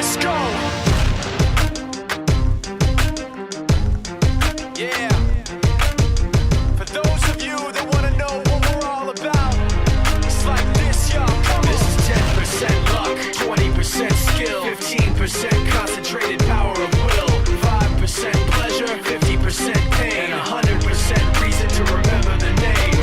Let's go. Yeah. For those of you that want to know what we're all about, it's like this, y'all. Come on. This is 10% luck, 20% skill, 15% concentrated power of will, 5% pleasure, 50% pain, and 100% reason to remember the name.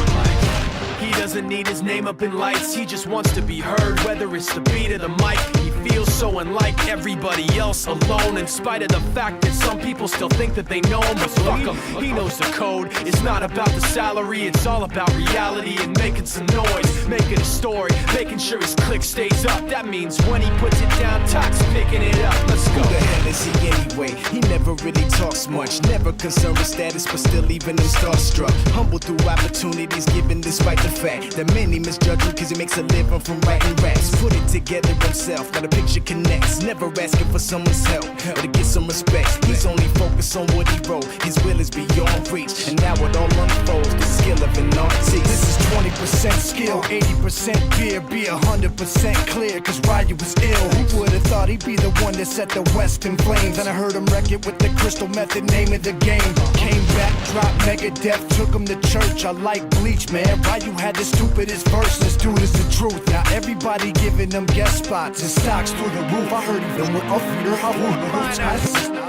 He doesn't need his name up in lights, he just wants to be heard, whether it's the beat of the mic. He feels so unlike everybody else, alone, in spite of the fact that some people still think that they know him. But fuck him, he knows the code. It's not about the salary, it's all about reality and making some noise, making a story, making sure his click stays up. That means when he puts it down, Toc's picking it up. Let's go. Who the hell is he anyway? He never really talks much, never concerned with status, but still leaving him starstruck. Humble through opportunities given despite the fact that many misjudge him cause he makes a living from writing raps. Put it together himself, now the picture connects, never asking for someone's help or to get some respect. He's only focused on what he wrote, his will is beyond reach, and now it all unfolds, the skill of an artist. This is 20% skill, 80% fear, be 100% clear, cause Ryu was ill. Who would've thought he'd be the one that set the West in flames? And I heard him wreck it with the Crystal Method, name of the game. Came back, dropped Megadeth, took him to church. I like Bleach, man. Ryu had the stupidest verse, this dude is the truth. Now everybody giving them guest spots and stocks through the roof. I heard he done with off your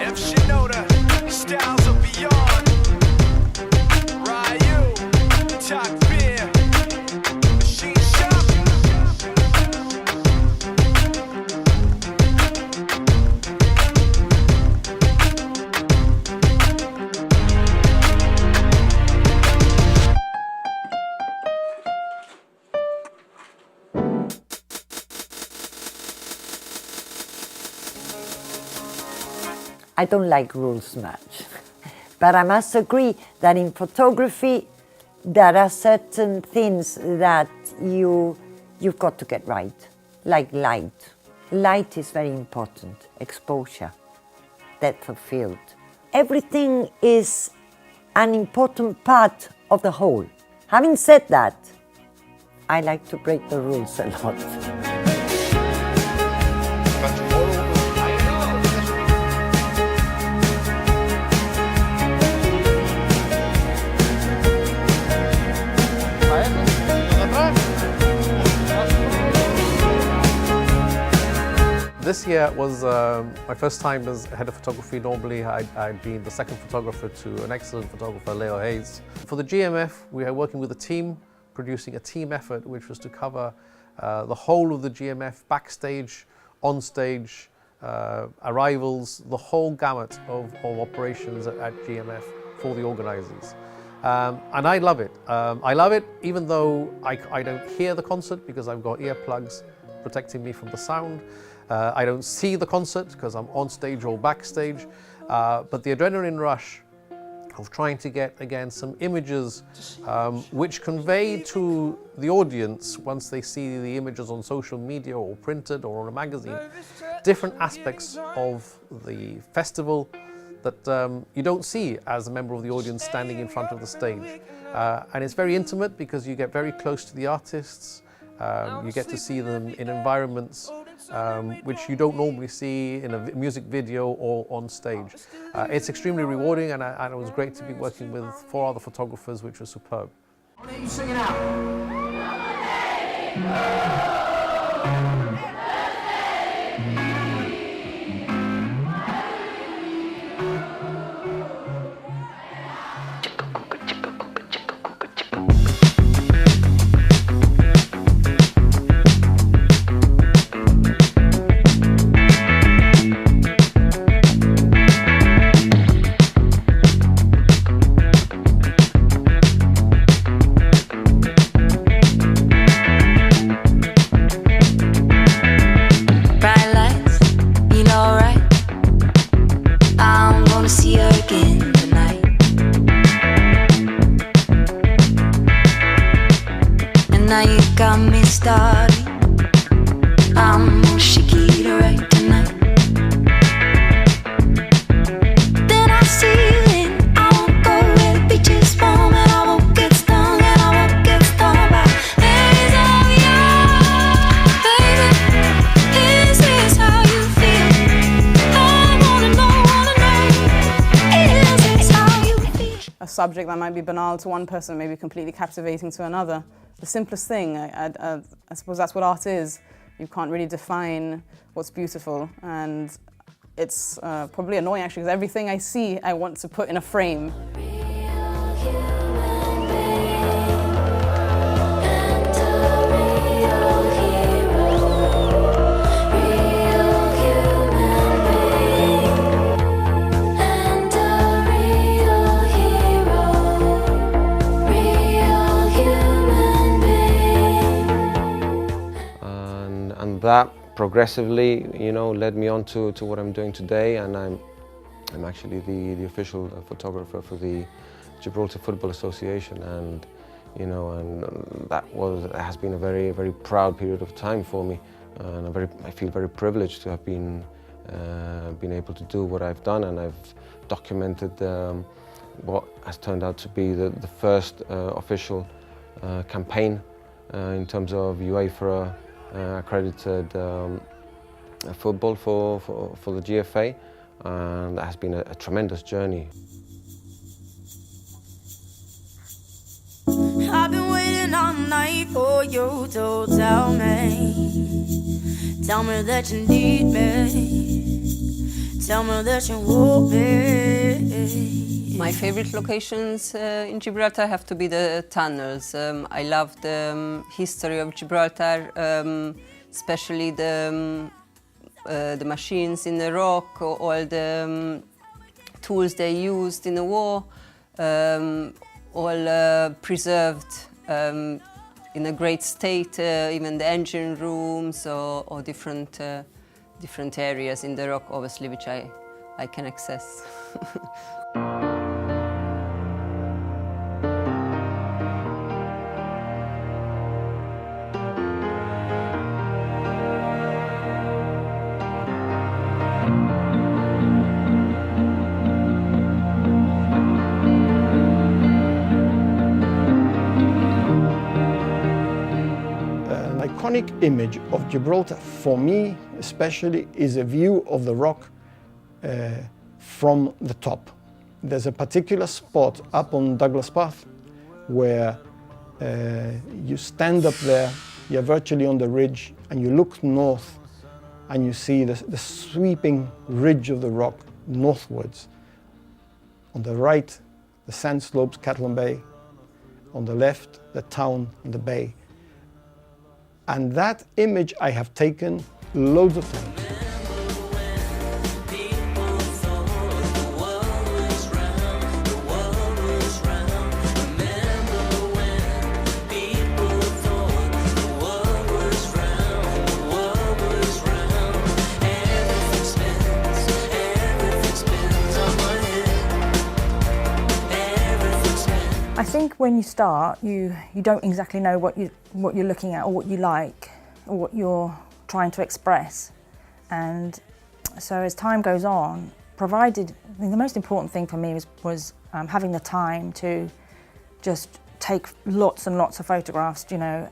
F. Shinoda, styles of beyond. Ryu, Toc Beer, Machine Shop. I don't like rules much, but I must agree that in photography there are certain things that you've got to get right, like light. Light is very important, exposure, depth of field. Everything is an important part of the whole. Having said that, I like to break the rules a lot. This year was my first time as head of photography. Normally I'd been the second photographer to an excellent photographer, Leo Hayes. For the GMF, we are working with a team, producing a team effort which was to cover the whole of the GMF, backstage, on stage, arrivals, the whole gamut of operations at GMF for the organisers. And I love it. I love it even though I don't hear the concert because I've got earplugs protecting me from the sound. I don't see the concert because I'm on stage or backstage, but the adrenaline rush of trying to get, again, some images which convey to the audience, once they see the images on social media or printed or on a magazine, different aspects of the festival that you don't see as a member of the audience standing in front of the stage. And it's very intimate because you get very close to the artists, you get to see them in environments which you don't normally see in a music video or on stage. It's extremely rewarding, and it was great to be working with 4 other photographers, which was superb. Sing it out. subject that might be banal to one person may be completely captivating to another. The simplest thing, I suppose that's what art is. You can't really define what's beautiful, and it's probably annoying actually, because everything I see I want to put in a frame. And that progressively, you know, led me on to what I'm doing today, and I'm actually the official photographer for the Gibraltar Football Association, and you know, and that has been a very, very proud period of time for me, and I feel very privileged to have been able to do what I've done, and I've documented what has turned out to be the first official campaign in terms of UEFA accredited football for the GFA, and that has been a tremendous journey. I've been waiting all night for you to tell me that you need me, tell me that you want me. My favorite locations in Gibraltar have to be the tunnels. I love the history of Gibraltar, especially the machines in the rock, all the tools they used in the war, all preserved in a great state, even the engine rooms or different areas in the rock, obviously, which I can access. Iconic image of Gibraltar, for me especially, is a view of the rock from the top. There's a particular spot up on Douglas Path where you stand up there, you're virtually on the ridge, and you look north and you see the sweeping ridge of the rock northwards. On the right, the sand slopes, Catalan Bay. On the left, the town and the bay. And that image I have taken loads of times. I think when you start, you don't exactly know what you're looking at or what you like or what you're trying to express. And so as time goes on, I think the most important thing for me was having the time to just take lots and lots of photographs. You know,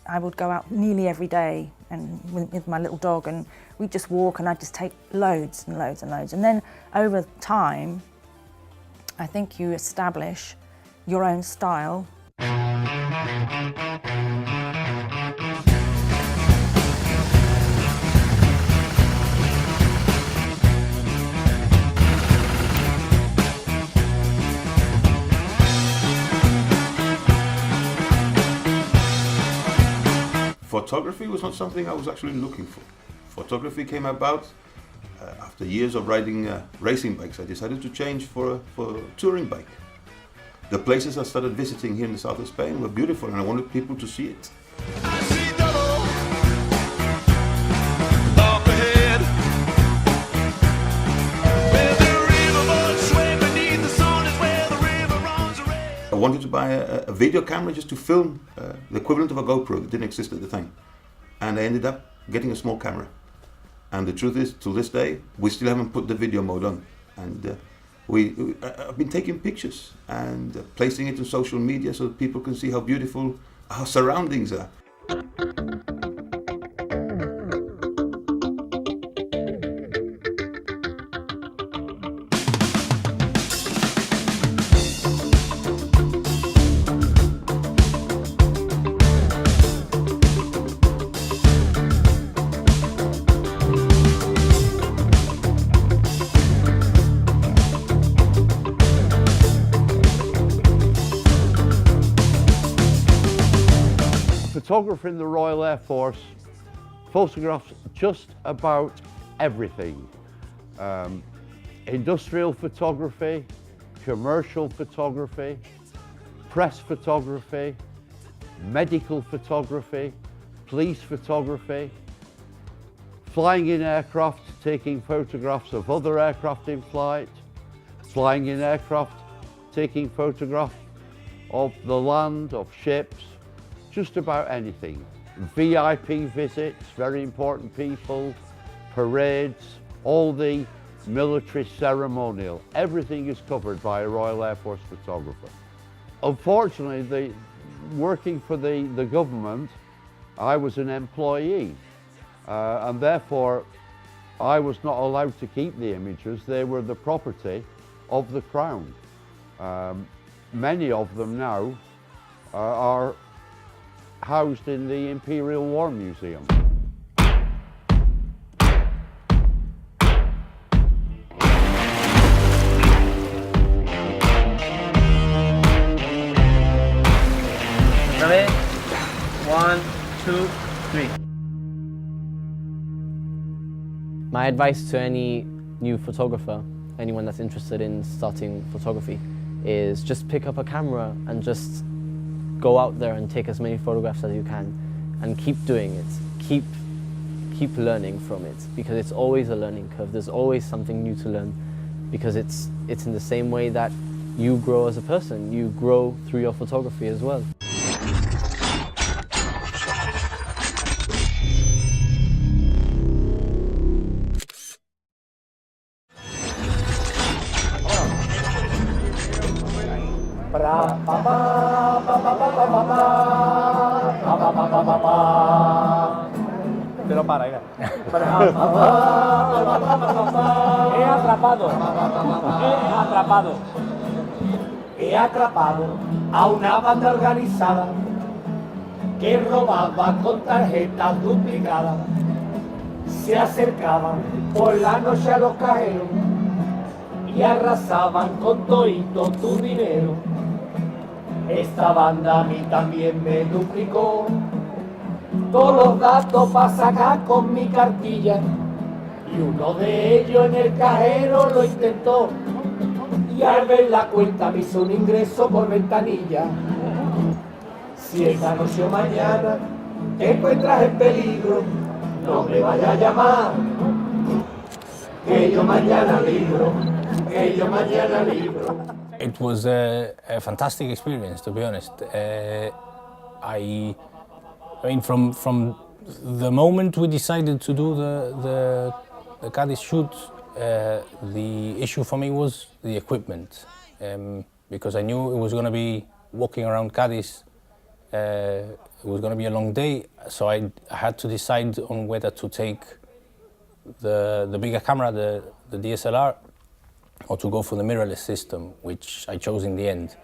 I would go out nearly every day and with my little dog, and we'd just walk, and I'd just take loads and loads and loads. And then over time, I think you establish your own style. Photography was not something I was actually looking for. Photography came about after years of riding racing bikes. I decided to change for a touring bike. The places I started visiting here in the south of Spain were beautiful, and I wanted people to see it. I see double up ahead. Where the riverboats sway beneath the sun is where the river runs red. I wanted to buy a video camera just to film the equivalent of a GoPro that didn't exist at the time. And I ended up getting a small camera. And the truth is, to this day, we still haven't put the video mode on. And I've been taking pictures and placing it on social media so that people can see how beautiful our surroundings are. photographer in the Royal Air Force photographs just about everything. Industrial photography, commercial photography, press photography, medical photography, police photography, flying in aircraft, taking photographs of other aircraft in flight, flying in aircraft, taking photographs of the land, of ships, just about anything. VIP visits, very important people, parades, all the military ceremonial, everything is covered by a Royal Air Force photographer. Unfortunately, working for the government, I was an employee, and therefore I was not allowed to keep the images. They were the property of the Crown. Many of them now are housed in the Imperial War Museum. Ready? 1, 2, 3. My advice to any new photographer, anyone that's interested in starting photography, is just pick up a camera and just go out there and take as many photographs as you can, and keep doing it. Keep learning from it, because it's always a learning curve. There's always something new to learn, because it's in the same way that you grow as a person. You grow through your photography as well. Pero para, ya. He atrapado a una banda organizada que robaba con tarjetas duplicadas. Se acercaban por la noche a los cajeros y arrasaban con todito tu dinero. Esta banda a mí también me duplicó todos los datos para sacar con mi cartilla, y uno de ellos en el cajero lo intentó, y al ver la cuenta me hizo un ingreso por ventanilla. Si esta noche o mañana te encuentras en peligro, no me vayas a llamar, que yo mañana libro, que yo mañana libro. It was a fantastic experience, to be honest. I mean, from the moment we decided to do the Cadiz shoot, the issue for me was the equipment, because I knew it was going to be walking around Cadiz. It was going to be a long day, so I had to decide on whether to take the bigger camera, the DSLR, or to go for the mirrorless system, which I chose in the end.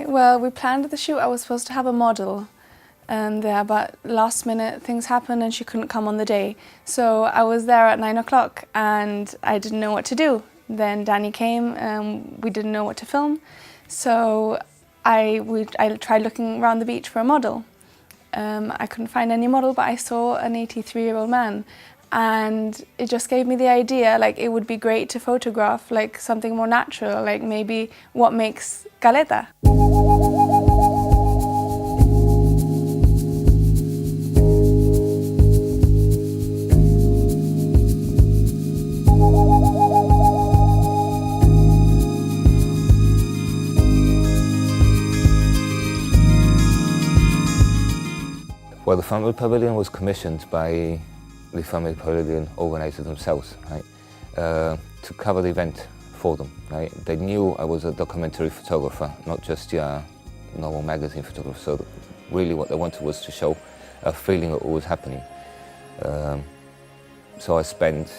Well, we planned the shoot. I was supposed to have a model there, but last minute things happened and she couldn't come on the day. So I was there at 9 o'clock and I didn't know what to do. Then Danny came and we didn't know what to film. So I tried looking around the beach for a model. I couldn't find any model, but I saw an 83-year-old man. And it just gave me the idea, like, it would be great to photograph like something more natural, like maybe what makes Caleta. Well, the Family Pavilion was commissioned by the Family Pavilion organisers themselves, right, to cover the event for them. Right? They knew I was a documentary photographer, not just your normal magazine photographer. So really what they wanted was to show a feeling of what was happening. So I spent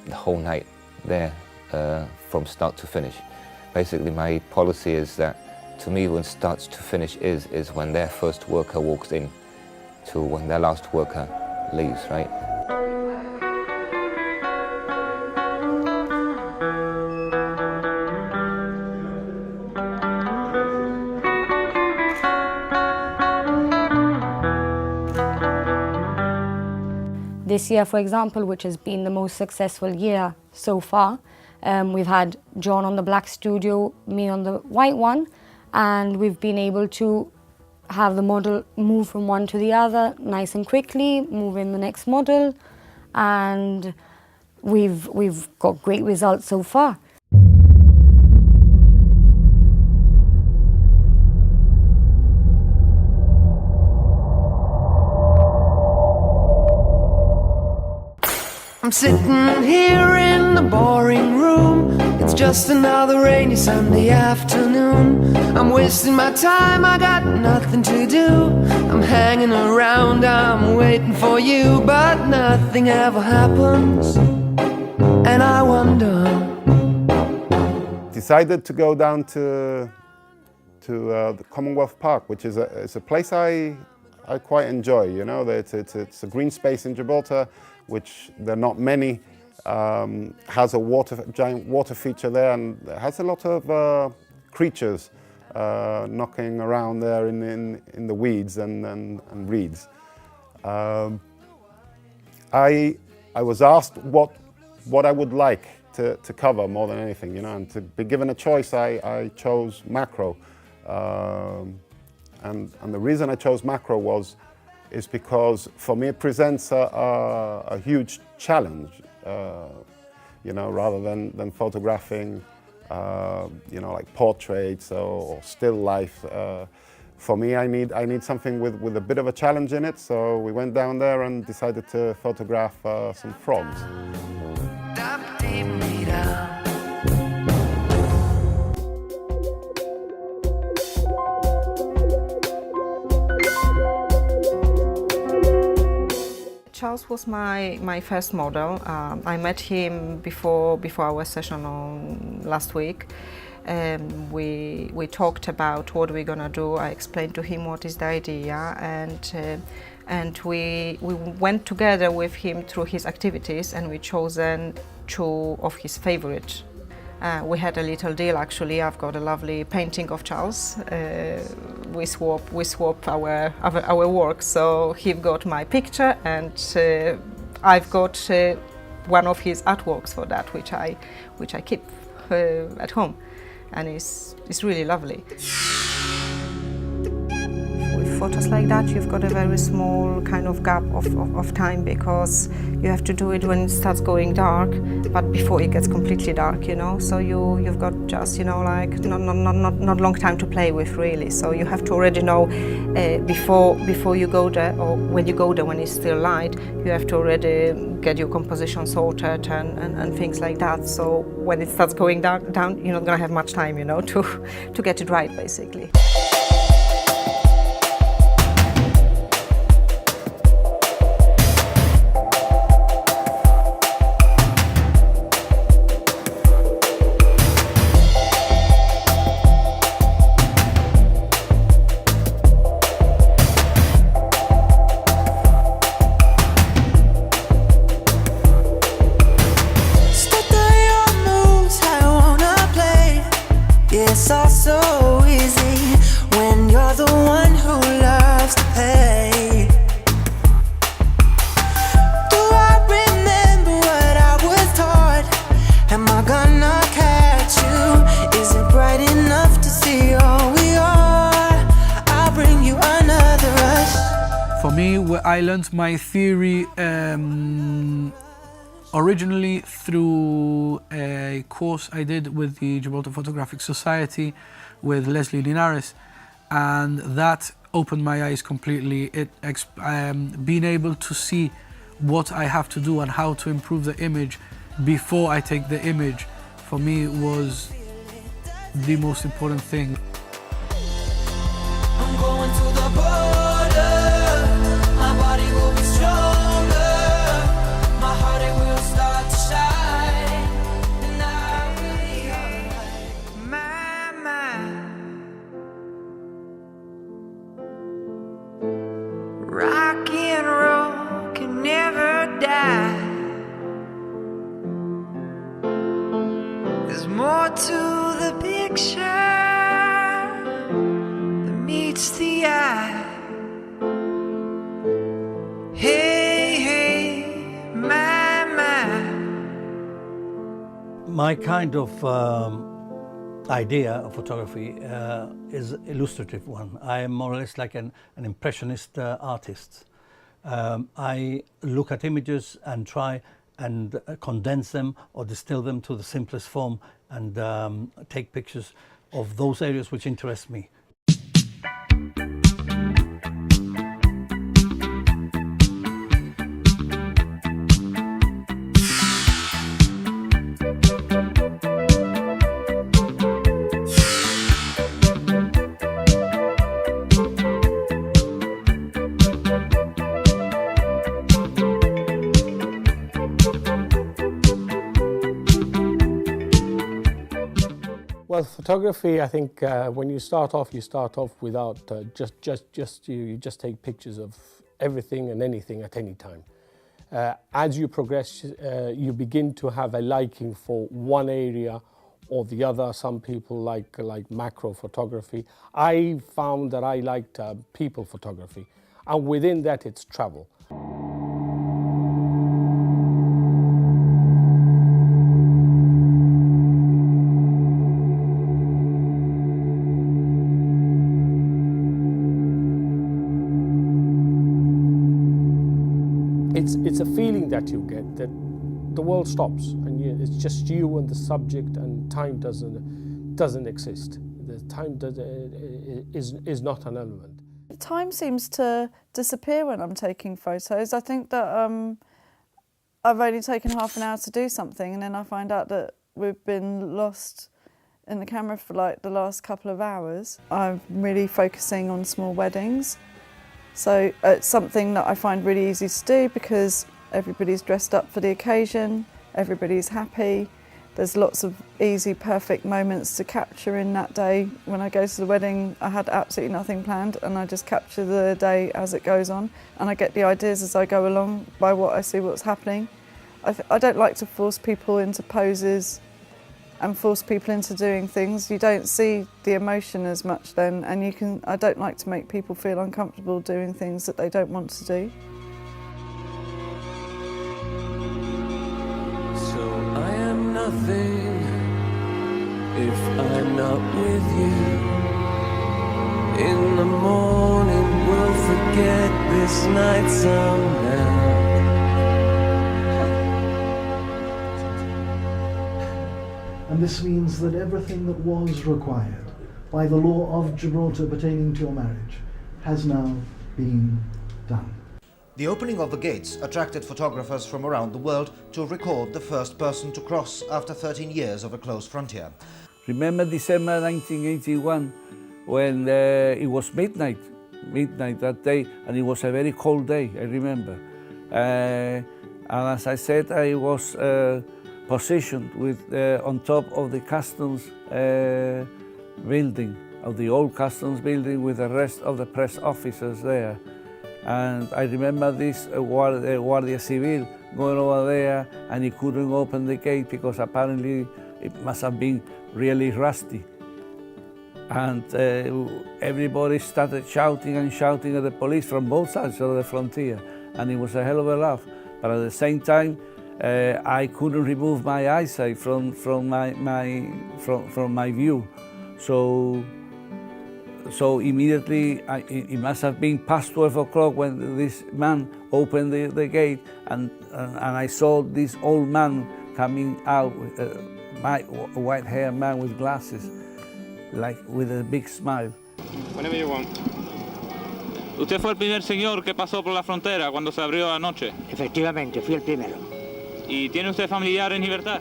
the whole night there from start to finish. Basically my policy is that to me when start to finish is when their first worker walks in to when their last worker leaves, right? This year, for example, which has been the most successful year so far, we've had John on the black studio, me on the white one, and we've been able to have the model move from one to the other nice and quickly, move in the next model, and we've got great results so far. I'm sitting here in the boring room. It's just another rainy Sunday afternoon. I'm wasting my time, I got nothing to do. I'm hanging around, I'm waiting for you, but nothing ever happens, and I wonder. Decided to go down to the Commonwealth Park, which is a place I quite enjoy. You know, it's a green space in Gibraltar, which there are not many, has a giant water feature there, and has a lot of creatures knocking around there in the weeds and reeds. I was asked what I would like to cover more than anything, you know, and to be given a choice, I chose macro, and the reason I chose macro is because for me it presents a huge challenge, you know, rather than photographing, you know, like portraits or still life. For me, I need something with a bit of a challenge in it. So we went down there and decided to photograph some frogs. Charles was my first model. I met him before our session on last week. We talked about what we're gonna do. I explained to him what is the idea, and we went together with him through his activities, and we chosen two of his favorite. We had a little deal actually. I've got a lovely painting of Charles. We swap our work. So he got my picture, and I've got one of his artworks for that, which I keep at home, and it's really lovely. With photos like that, you've got a very small kind of gap of time, because you have to do it when it starts going dark, but before it gets completely dark, you know. So you've got just, you know, like not long time to play with really. So you have to already know before you go there, or when you go there when it's still light, you have to already get your composition sorted and things like that. So when it starts going down, you're not gonna have much time, you know, to get it right basically. It's all so easy when you're the one who loves to pay. Do I remember what I was taught? Am I gonna catch you? Is it bright enough to see all we are? I'll bring you another rush. For me, I learned my theory originally through a course I did with the Gibraltar Photographic Society with Leslie Linares, and that opened my eyes completely. Being able to see what I have to do and how to improve the image before I take the image, for me was the most important thing. I'm going to the border. My body will be stronger. My heart, it will start to shine. And I'll be alright. My mind. Rock and roll can never die. There's more to the picture than meets the eye. Hey, hey, my, my. My kind of idea of photography is illustrative one. I am more or less like an impressionist artist. I look at images and try and condense them or distill them to the simplest form and take pictures of those areas which interest me. Well, photography, I think when you start off without you just take pictures of everything and anything at any time. As you progress, you begin to have a liking for one area or the other. Some people like macro photography. I found that I liked people photography, and within that it's travel. It's a feeling that you get that the world stops and it's just you and the subject, and time doesn't exist. The time is not an element. Time seems to disappear when I'm taking photos. I think that I've only taken half an hour to do something, and then I find out that we've been lost in the camera for like the last couple of hours. I'm really focusing on small weddings. So it's something that I find really easy to do because everybody's dressed up for the occasion, everybody's happy. There's lots of easy, perfect moments to capture in that day. When I go to the wedding, I had absolutely nothing planned, and I just capture the day as it goes on, and I get the ideas as I go along by what I see what's happening. I don't like to force people into poses and force people into doing things. You don't see the emotion as much then, and I don't like to make people feel uncomfortable doing things that they don't want to do. So I am nothing if I'm not with you. In the morning we'll forget this night somehow. And this means that everything that was required by the law of Gibraltar pertaining to your marriage has now been done. The opening of the gates attracted photographers from around the world to record the first person to cross after 13 years of a closed frontier. Remember December 1981 when it was midnight that day, and it was a very cold day, I remember. And as I said, I was positioned with on top of the customs building, of the old customs building, with the rest of the press officers there. And I remember this Guardia Civil going over there, and he couldn't open the gate because apparently it must have been really rusty. And everybody started shouting and shouting at the police from both sides of the frontier, and it was a hell of a laugh. But at the same time, I couldn't remove my eyesight from my view. So immediately, it must have been past 12 o'clock when this man opened the gate, and I saw this old man coming out, white-haired man with glasses, like with a big smile. Whenever you want. ¿Usted fue el primer señor que pasó por la frontera cuando se abrió anoche? Efectivamente, fui el primero. ¿Y tiene usted familiar en libertad?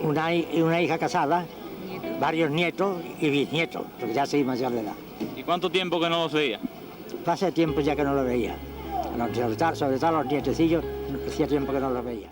Una hija casada, varios nietos y bisnietos, porque ya soy mayor de edad. ¿Y cuánto tiempo que no los veía? Hace tiempo ya que no los veía. Sobre todo los nietecillos, hacía tiempo que no los veía.